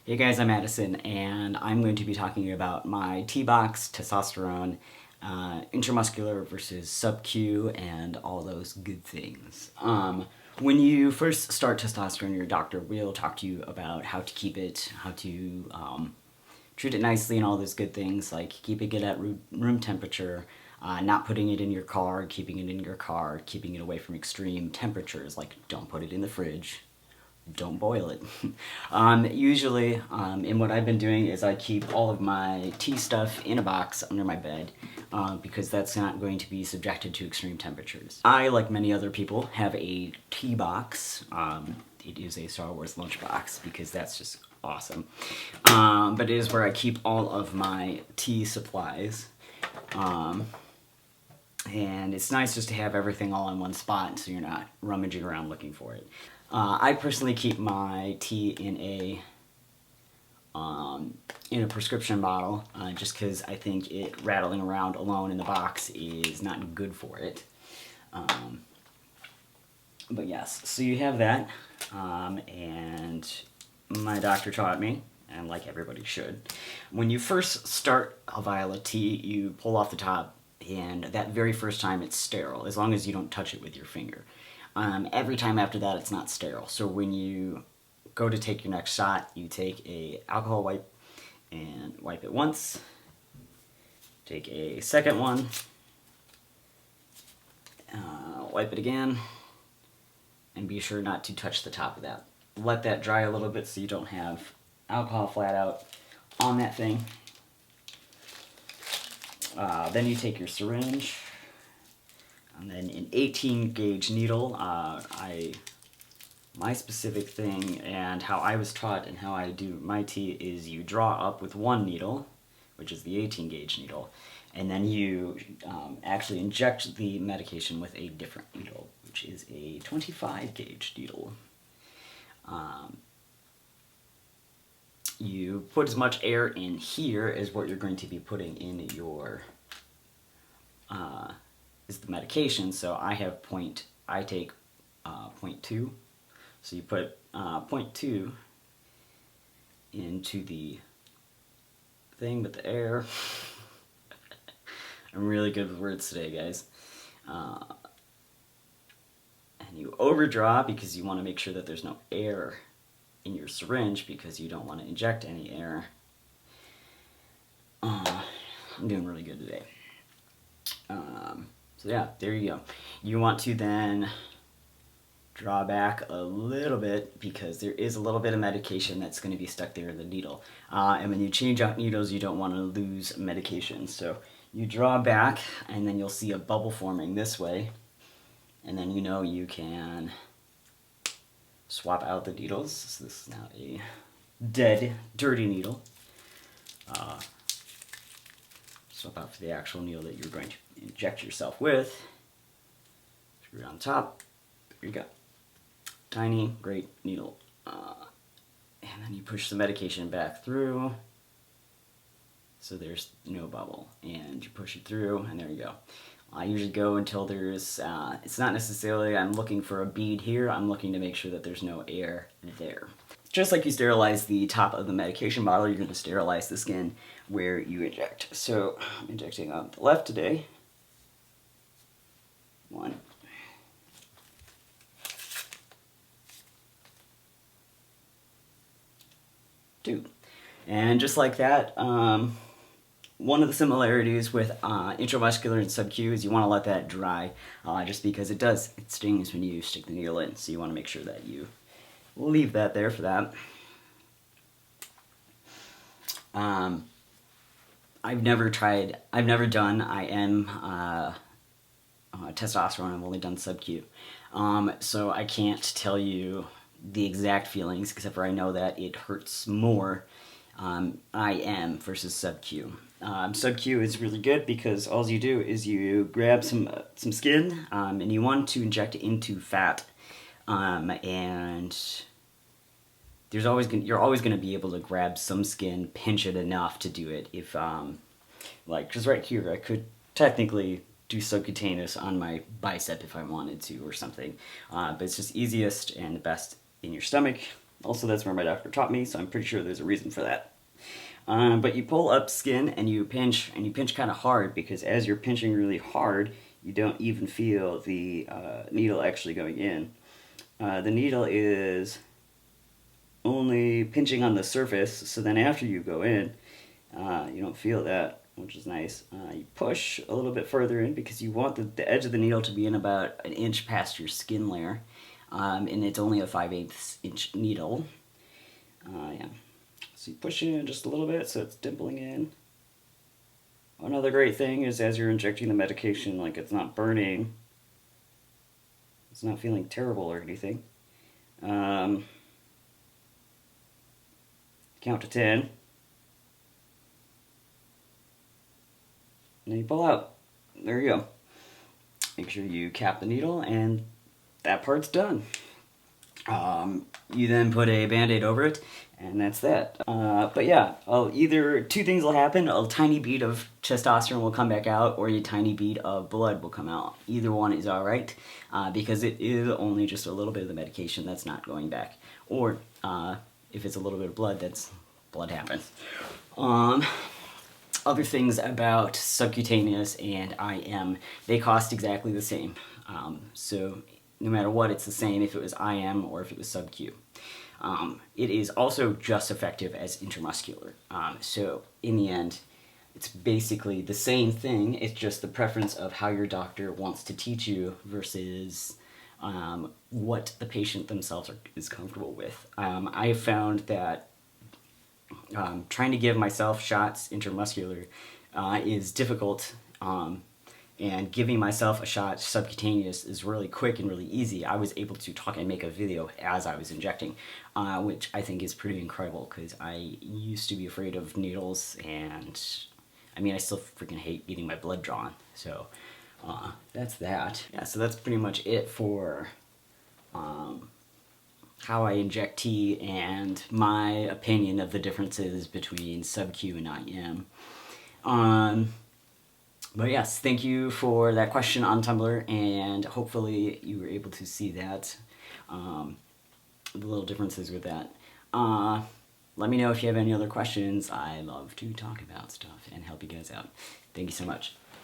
Hey guys, I'm Addison, and I'm going to be talking about my T-box, testosterone, intramuscular versus sub-Q, and all those good things. When you first start testosterone, your doctor will talk to you about how to keep it, how to treat it nicely, and all those good things, like keeping it at room temperature, not putting it in your car, keeping it in your car, keeping it away from extreme temperatures, like don't put it in the fridge, don't boil it. Usually, and what I've been doing is I keep all of my tea stuff in a box under my bed because that's not going to be subjected to extreme temperatures. I, like many other people, have a tea box. It is a Star Wars lunchbox because that's just awesome. But it is where I keep all of my tea supplies. And it's nice just to have everything all in one spot so you're not rummaging around looking for it. I personally keep my tea in a prescription bottle just because I think it rattling around alone in the box is not good for it. But yes, so you have that, and my doctor taught me, and like everybody should, when you first start a vial of tea, you pull off the top, and that very first time it's sterile, as long as you don't touch it with your finger. Every time after that, it's not sterile. So when you go to take your next shot, you take a alcohol wipe and wipe it once. Take a second one, wipe it again, and be sure not to touch the top of that. Let that dry a little bit so you don't have alcohol flat out on that thing. Then you take your syringe, and then an 18 gauge needle. My specific thing and how I was taught and how I do my tea is you draw up with one needle, which is the 18 gauge needle, and then you actually inject the medication with a different needle, which is a 25 gauge needle. You put as much air in here as what you're going to be putting in your is the medication. So I take 0.2. So you put 0.2 into the thing with the air. I'm really good with words today, guys. And you overdraw because you want to make sure that there's no air in your syringe because you don't want to inject any air. I'm doing really good today. So yeah, there you go. You want to then draw back a little bit because there is a little bit of medication that's going to be stuck there in the needle. And when you change out needles, you don't want to lose medication. So you draw back and then you'll see a bubble forming this way. And then you know you can swap out the needles. So this is now a dead, dirty needle. Swap out for the actual needle that you're going to inject yourself with. Screw it on top. There you go. Tiny, great needle. And then you push the medication back through. So there's no bubble. And you push it through, and there you go. I usually go until there's, it's not necessarily I'm looking for a bead here, I'm looking to make sure that there's no air there. Just like you sterilize the top of the medication bottle, you're going to sterilize the skin where you inject. So I'm injecting on the left today. 1. 2. And just like that, one of the similarities with intramuscular and sub-Q is you want to let that dry, just because it stings when you stick the needle in, so you want to make sure that you leave that there for that. I've never done testosterone, I've only done sub-Q. So I can't tell you the exact feelings, except for I know that it hurts more IM versus sub-Q. Sub-Q is really good because all you do is you grab some skin and you want to inject it into fat, and you're always going to be able to grab some skin, pinch it enough to do it. If like, because right here I could technically do subcutaneous on my bicep if I wanted to or something, but it's just easiest and best in your stomach. Also, that's where my doctor taught me, so I'm pretty sure there's a reason for that. But you pull up skin and you pinch kind of hard, because as you're pinching really hard, you don't even feel the needle actually going in. The needle is only pinching on the surface, so then after you go in, you don't feel that, which is nice. You push a little bit further in because you want the edge of the needle to be in about an inch past your skin layer, and it's only a 5/8 inch needle. Yeah. So you push in just a little bit so it's dimpling in. Another great thing is as you're injecting the medication, like, it's not burning. It's not feeling terrible or anything. Count to 10. And then you pull out. There you go. Make sure you cap the needle, and that part's done. You then put a band-aid over it, and that's that. But yeah, either two things will happen. A tiny bead of testosterone will come back out, or a tiny bead of blood will come out. Either one is alright, because it is only just a little bit of the medication that's not going back. Or, if it's a little bit of blood, that's blood happens. Other things about subcutaneous and IM, they cost exactly the same. So no matter what, it's the same if it was IM or if it was sub-Q. It is also just effective as intramuscular. So in the end, it's basically the same thing. It's just the preference of how your doctor wants to teach you versus what the patient themselves is comfortable with. I have found that trying to give myself shots intramuscular is difficult, and giving myself a shot subcutaneous is really quick and really easy. I was able to talk and make a video as I was injecting, which I think is pretty incredible, because I used to be afraid of needles, and I mean, I still freaking hate getting my blood drawn. So that's that. Yeah, so that's pretty much it for how I inject tea and my opinion of the differences between sub-Q and IM. But yes, thank you for that question on Tumblr, and hopefully you were able to see that, the little differences with that. Let me know if you have any other questions. I love to talk about stuff and help you guys out. Thank you so much.